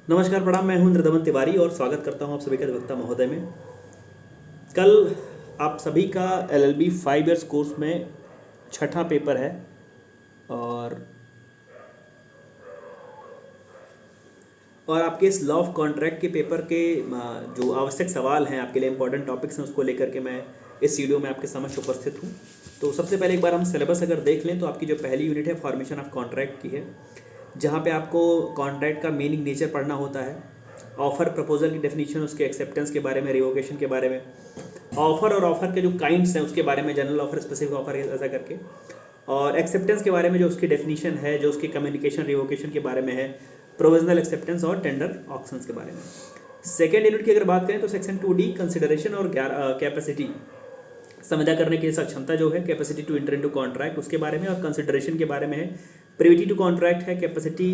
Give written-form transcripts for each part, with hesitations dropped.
नमस्कार प्रणाम, मैं हूं इंद्रदमन तिवारी और स्वागत करता हूं आप सभी का अधिवक्ता महोदय में। कल आप सभी का एलएलबी 5 इयर्स कोर्स में छठा पेपर है और आपके इस लॉ ऑफ कॉन्ट्रैक्ट के पेपर के जो आवश्यक सवाल हैं, आपके लिए इंपॉर्टेंट टॉपिक्स हैं, उसको लेकर के मैं इस वीडियो में आपके समक्ष उपस्थित हूं। तो सबसे पहले एक बार हम सिलेबस अगर देख लें तो आपकी जो पहली यूनिट है फॉर्मेशन ऑफ कॉन्ट्रैक्ट की है, जहाँ पे आपको कॉन्ट्रैक्ट का मीनिंग नेचर पढ़ना होता है, ऑफ़र प्रपोजल की डेफिनेशन, उसके एक्सेप्टेंस के बारे में, रिवोकेशन के बारे में, ऑफ़र और ऑफ़र के जो काइंड्स हैं उसके बारे में, जनरल ऑफ़र, स्पेसिफिक ऑफ़र, ऐसा करके, और एक्सेप्टेंस के बारे में जो उसकी डेफिनेशन है, जो उसकी कम्युनिकेशन रिवोकेशन के बारे में है, प्रोविजनल एक्सेप्टेंस और टेंडर ऑक्शंस के बारे में। सेकेंड यूनिट की अगर बात करें तो सेक्शन 2D कंसिडरेशन और कैपेसिटी, संविदा करने की सक्षमता जो है, capacity to enter into contract, उसके बारे में, और कंसिडरेशन के बारे में है, प्रिविटी टू कॉन्ट्रैक्ट है, कैपेसिटी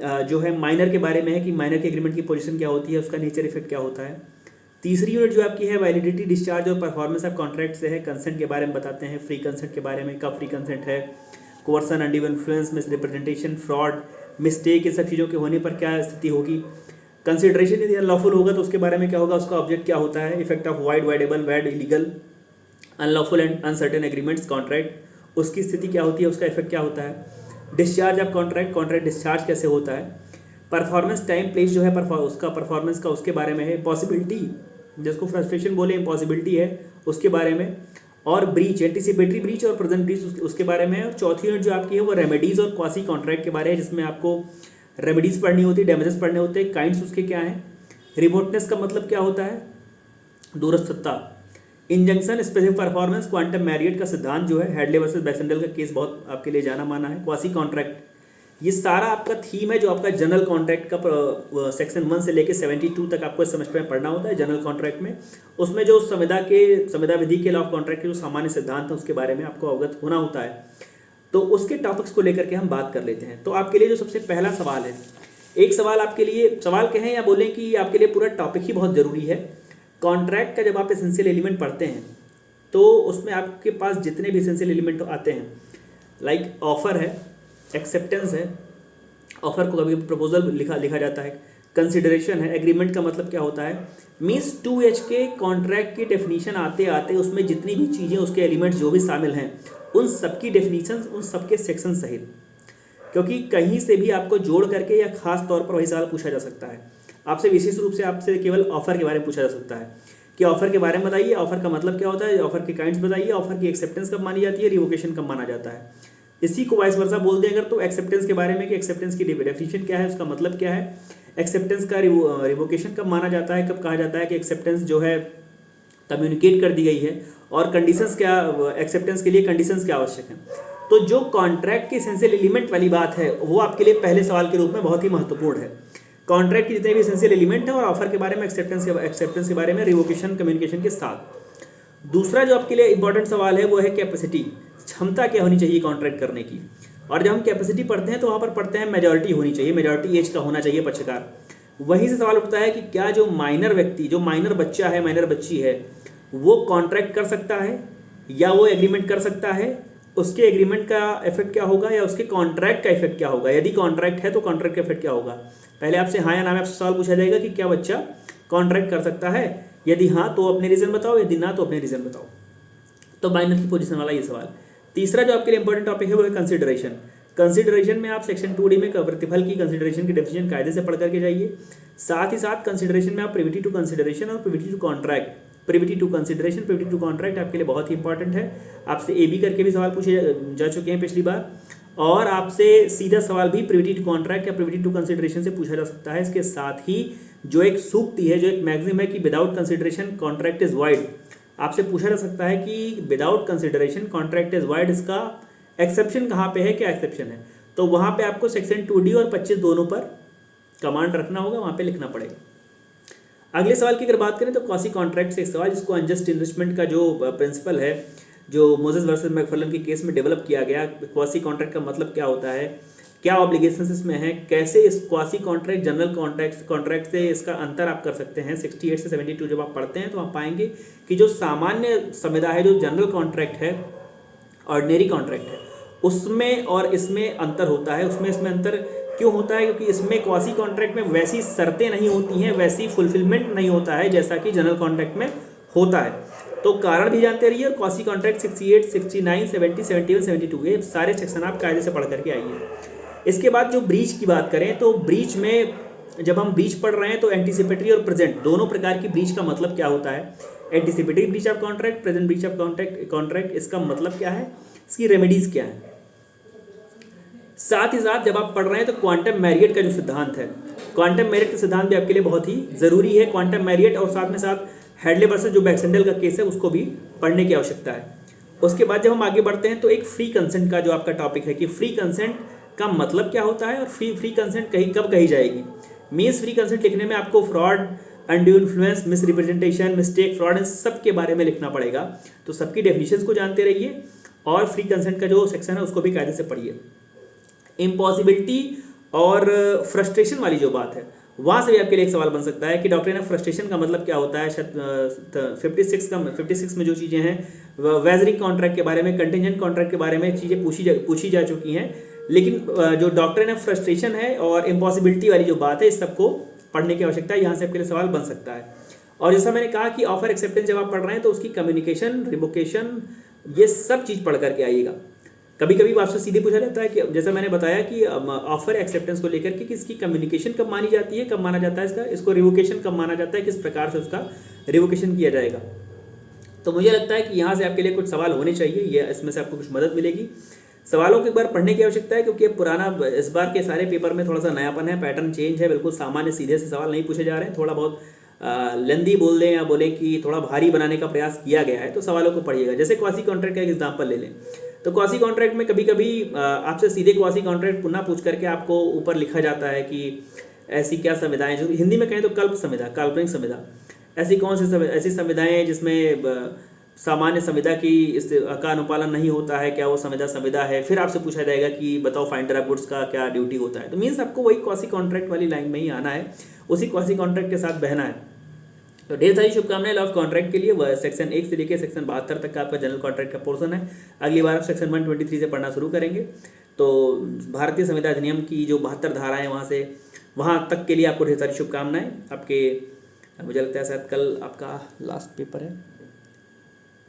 जो है माइनर के बारे में है कि माइनर के एग्रीमेंट की पोजीशन क्या होती है, उसका नेचर इफेक्ट क्या होता है। तीसरी यूनिट जो आपकी है वैलिडिटी, डिस्चार्ज और परफॉर्मेंस ऑफ कॉन्ट्रैक्ट से है, कंसेंट के बारे में बताते हैं, फ्री कंसेंट के बारे में, कब फ्री कंसेंट है, coercion, undue influence, misrepresentation, fraud, mistake, इन सब चीज़ों के होने पर क्या स्थिति होगी। कंसिडरेशन यदि अनलॉफुल होगा तो उसके बारे में क्या होगा, उसका ऑब्जेक्ट क्या होता है, effect of void, voidable, valid, illegal, unlawful and uncertain agreements contract, उसकी स्थिति क्या होती है, उसका इफेक्ट क्या होता है। Discharge of contract, contract discharge कैसे होता है। परफॉर्मेंस, टाइम प्लेस जो है उसका परफॉर्मेंस का, उसके बारे में है। पॉसिबिलिटी, जिसको फ्रस्ट्रेशन बोले, इम्पॉसिबिलिटी है, उसके बारे में। और ब्रीच, एंटिसिपेटरी ब्रीच और प्रेजेंट ब्रीच, उसके बारे में है। और चौथी यूनिट जो आपकी है वो रेमेडीज़ और क्वासी कॉन्ट्रैक्ट के बारे में, जिसमें आपको रेमेडीज़ पढ़नी होती है, डैमेजेस पढ़ने होते हैं, काइंड्स उसके क्या हैं, रिमोटनेस का मतलब क्या होता है, दूरस्थता, injunction, specific performance, quantum meruit का सिद्धांत जो है, हेडले वर्सेस बैसेंडल का केस बहुत आपके लिए जाना माना है, क्वासी कॉन्ट्रैक्ट, ये सारा आपका थीम है जो आपका जनरल कॉन्ट्रैक्ट का सेक्शन 1 से लेकर 72 तक आपको इस सेमेस्टर में पढ़ना होता है जनरल कॉन्ट्रैक्ट में। उसमें जो संविदा विधि के लॉ ऑफ कॉन्ट्रैक्ट के जो सामान्य सिद्धांत है उसके बारे में आपको अवगत होना होता है। तो उसके टॉपिक्स को लेकर के हम बात कर लेते हैं। तो आपके लिए जो सबसे पहला सवाल है, एक सवाल आपके लिए, सवाल कहें या बोलें कि आपके लिए पूरा टॉपिक ही बहुत ज़रूरी है। कॉन्ट्रैक्ट का जब आप एसेंशियल एलिमेंट पढ़ते हैं तो उसमें आपके पास जितने भी एसेंशियल एलिमेंट आते हैं, लाइक ऑफर है, एक्सेप्टेंस है, ऑफर को कभी प्रपोजल लिखा जाता है, कंसिडरेशन है, एग्रीमेंट का मतलब क्या होता है, मीन्स 2H के कॉन्ट्रैक्ट की डेफिनेशन आते आते उसमें जितनी भी चीज़ें, उसके एलिमेंट्स जो भी शामिल हैं, उन सबकी डेफिनेशन, उन सबके सेक्शन सहित, क्योंकि कहीं से भी आपको जोड़ करके या खास तौर पर वही सवाल पूछा जा सकता है। आपसे विशेष रूप से आपसे केवल ऑफर के बारे में पूछा जा सकता है कि ऑफर के बारे में बताइए, ऑफर का मतलब क्या होता है, ऑफर के काइंड्स बताइए, ऑफर की एक्सेप्टेंस कब मानी जाती है, रिवोकेशन कब माना जाता है। इसी को वाइस वर्सा बोल दें अगर तो एक्सेप्टेंस के बारे में कि एक्सेप्टेंस की डेफिनेशन क्या है, उसका मतलब क्या है, एक्सेप्टेंस का रिवोकेशन कब माना जाता है, कब कहा जाता है कि एक्सेप्टेंस जो है कम्युनिकेट कर दी गई है, और कंडीशंस क्या, एक्सेप्टेंस के लिए कंडीशंस क्या आवश्यक हैं। तो जो कॉन्ट्रैक्ट के एसेंशियल एलिमेंट वाली बात है वो आपके लिए पहले सवाल के रूप में बहुत ही महत्वपूर्ण है। कॉन्ट्रैक्ट के जितने भी एसेंशियल एलिमेंट है और ऑफर के बारे में, एक्सेप्टेंस के बारे में, रिवोकेशन, कम्युनिकेशन के साथ। दूसरा जो आपके लिए इंपॉर्टेंट सवाल है वो है कैपेसिटी, क्षमता क्या होनी चाहिए कॉन्ट्रैक्ट करने की। और जब हम कैपेसिटी पढ़ते हैं तो वहाँ पर पढ़ते हैं मेजॉरिटी होनी चाहिए, मेजॉरिटी एज का होना चाहिए पक्षकार। वहीं से सवाल उठता है कि क्या जो माइनर व्यक्ति, जो माइनर बच्चा है, माइनर बच्ची है, वो कॉन्ट्रैक्ट कर सकता है या वो एग्रीमेंट कर सकता है, उसके एग्रीमेंट का इफेक्ट क्या होगा या उसके कॉन्ट्रैक्ट का इफेक्ट क्या होगा। यदि कॉन्ट्रैक्ट है तो कॉन्ट्रैक्ट का इफेक्ट क्या होगा। पहले आपसे हाँ या ना में आपसे सवाल पूछा जाएगा कि क्या बच्चा कॉन्ट्रैक्ट कर सकता है, यदि हाँ तो अपने रीज़न बताओ, यदि ना तो अपने रीज़न बताओ। तो माइनर की पोजीशन वाला ये सवाल। तीसरा जो आपके लिए इंपॉर्टेंट टॉपिक है वो है कंसिडरेशन। कंसिडरेशन में आप सेक्शन 2D में प्रतिफल की कंसिडरेशन की डेफिनेशन कायदे से पढ़ करके जाइए। साथ ही साथ कंसिडरेशन में आप प्रिविटी टू कंसिडरेशन और privity to contract, privity to consideration, privity to contract आपके लिए बहुत ही इंपॉर्टेंट है। आपसे AB करके भी सवाल पूछे जा चुके हैं पिछली बार, और आपसे सीधा सवाल भी प्रिविटी टू कॉन्ट्रैक्ट या प्रिविटी टू कंसिडरेशन से पूछा जा सकता है। इसके साथ ही जो एक सूक्ति है, जो एक मैक्सिम है कि without consideration contract is wide, आपसे पूछा जा सकता है कि without consideration contract is wide, इसका एक्सेप्शन कहाँ पे है, क्या एक्सेप्शन है। तो वहाँ पे आपको सेक्शन 2D और 25 दोनों पर कमांड रखना होगा, वहाँ पे लिखना पड़ेगा। अगले सवाल की अगर बात करें तो क्वासी कॉन्ट्रैक्ट से एक सवाल, जिसको अनजस्ट इन्वेस्टमेंट का जो प्रिंसिपल है, जो मोजेस वर्सेस मैकफर्लन के केस में डेवलप किया गया, क्वासी कॉन्ट्रैक्ट का मतलब क्या होता है, क्या ऑब्लिगेशंस इसमें है, कैसे इस क्वासी कॉन्ट्रैक्ट जनरल कॉन्ट्रैक्ट से इसका अंतर आप कर सकते हैं। 68 से 72 जब आप पढ़ते हैं तो आप पाएंगे कि जो सामान्य संविदा है, जो जनरल कॉन्ट्रैक्ट है, ऑर्डिनरी कॉन्ट्रैक्ट है, उसमें और इसमें अंतर होता है। उसमें इसमें अंतर क्यों होता है? क्योंकि इसमें क्वासी कॉन्ट्रैक्ट में वैसी शर्तें नहीं होती हैं, वैसी फुलफिलमेंट नहीं होता है जैसा कि जनरल कॉन्ट्रैक्ट में होता है। तो कारण भी जानते रहिए, और क्वासी कॉन्ट्रैक्ट 68, 69, 70, 71, 72 ये सारे सेक्शन आप कायदे से पढ़ करके आइए। इसके बाद जो ब्रीच की बात करें तो ब्रीच में जब हम ब्रीच पढ़ रहे हैं तो एंटीसिपेटरी और प्रेजेंट दोनों प्रकार की ब्रीच का मतलब क्या होता है। Anticipatory breach of contract, present breach of contract, इसका मतलब क्या है, इसकी रेमेडीज क्या है। साथ ही साथ जब आप पढ़ रहे हैं तो क्वांटम मैरियट का जो सिद्धांत है, क्वांटम मैरियट का सिद्धांत भी आपके लिए बहुत ही ज़रूरी है। क्वांटम मैरियट और साथ में साथ हेडले वर्सेस जो बैक्सेंडल का केस है उसको भी पढ़ने की आवश्यकता है। उसके बाद जब हम आगे बढ़ते हैं तो एक फ्री कंसेंट का जो आपका टॉपिक है कि फ्री कंसेंट का मतलब क्या होता है और फ्री कंसेंट कहीं कब कही जाएगी। मीन्स फ्री कंसेंट लिखने में आपको fraud, undue influence, misrepresentation, mistake, fraud, इन सब के बारे में लिखना पड़ेगा। तो सबकी डेफिनेशंस को जानते रहिए और फ्री कंसेंट का जो सेक्शन है उसको भी कायदे से पढ़िए। इम्पॉसिबिलिटी और फ्रस्ट्रेशन वाली जो बात है वहाँ से भी आपके लिए एक सवाल बन सकता है कि डॉक्टर ने फ्रस्ट्रेशन का मतलब क्या होता है। 56 में जो चीज़ें हैं वैजरिक कॉन्ट्रैक्ट के बारे में, कंटिजेंट कॉन्ट्रैक्ट के बारे में चीज़ें पूछी जा चुकी हैं, लेकिन जो डॉक्टर ने फ्रस्ट्रेशन है और इम्पॉसिबिलिटी वाली जो बात है इस सबको पढ़ने की आवश्यकता है। यहाँ से आपके लिए सवाल बन सकता है। और जैसा मैंने कहा कि ऑफर एक्सेप्टेंस जब आप पढ़ रहे हैं तो उसकी कम्युनिकेशन, रिवोकेशन, ये सब चीज़ पढ़ करके आइएगा। कभी कभी आपसे सीधे पूछा जाता है कि जैसा मैंने बताया कि ऑफर एक्सेप्टेंस को लेकर के इसकी कम्युनिकेशन कब मानी जाती है, कब माना जाता है इसको रिवोकेशन कब माना जाता है, किस प्रकार से उसका रिवोकेशन किया जाएगा। तो मुझे लगता है कि यहाँ से आपके लिए कुछ सवाल होने चाहिए, ये इसमें से आपको कुछ मदद मिलेगी। सवालों को एक बार पढ़ने की आवश्यकता है क्योंकि पुराना इस बार के सारे पेपर में थोड़ा सा नयापन है, पैटर्न चेंज है, बिल्कुल सामान्य सीधे से सवाल नहीं पूछे जा रहे हैं। थोड़ा बहुत लेंदी बोल दें या बोलें कि थोड़ा भारी बनाने का प्रयास किया गया है। तो सवालों को पढ़िएगा। जैसे क्वासी कॉन्ट्रैक्ट का एक एग्जाम्पल ले लें तो क्वासी कॉन्ट्रैक्ट में कभी कभी आपसे सीधे क्वासी कॉन्ट्रैक्ट पुनः पूछ करके आपको ऊपर लिखा जाता है कि ऐसी क्या संविधाएं, जो हिंदी में कहें तो कल्प संविदा, काल्पनिक संविदा, ऐसी कौन सी ऐसी संविधाएं जिसमें सामान्य संविदा का अनुपालन नहीं होता है, क्या वो संविदा है। फिर आपसे पूछा जाएगा कि बताओ फाइंडर ऑफ गुड्स का क्या ड्यूटी होता है। तो मीन्स आपको वही क्वासी कॉन्ट्रैक्ट वाली लाइन में ही आना है, उसी क्वासी कॉन्ट्रैक्ट के साथ बहना है। तो ढेर सारी शुभकामनाएं लॉ ऑफ कॉन्ट्रैक्ट के लिए। वह सेक्शन 1 से लेकर सेक्शन 72 तक का आपका जनरल कॉन्ट्रैक्ट का पोर्शन है। अगली बार आप सेक्शन 123 से पढ़ना शुरू करेंगे। तो भारतीय संविदा अधिनियम की जो 72 धाराएं वहाँ तक के लिए आपको ढेर सारी शुभकामनाएं। आपके मुझे लगता है शायद कल आपका लास्ट पेपर है,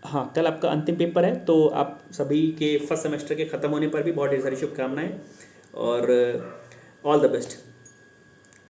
हाँ कल आपका अंतिम पेपर है। तो आप सभी के फर्स्ट सेमेस्टर के ख़त्म होने पर भी बहुत ढेर सारी शुभकामनाएं और ऑल द बेस्ट।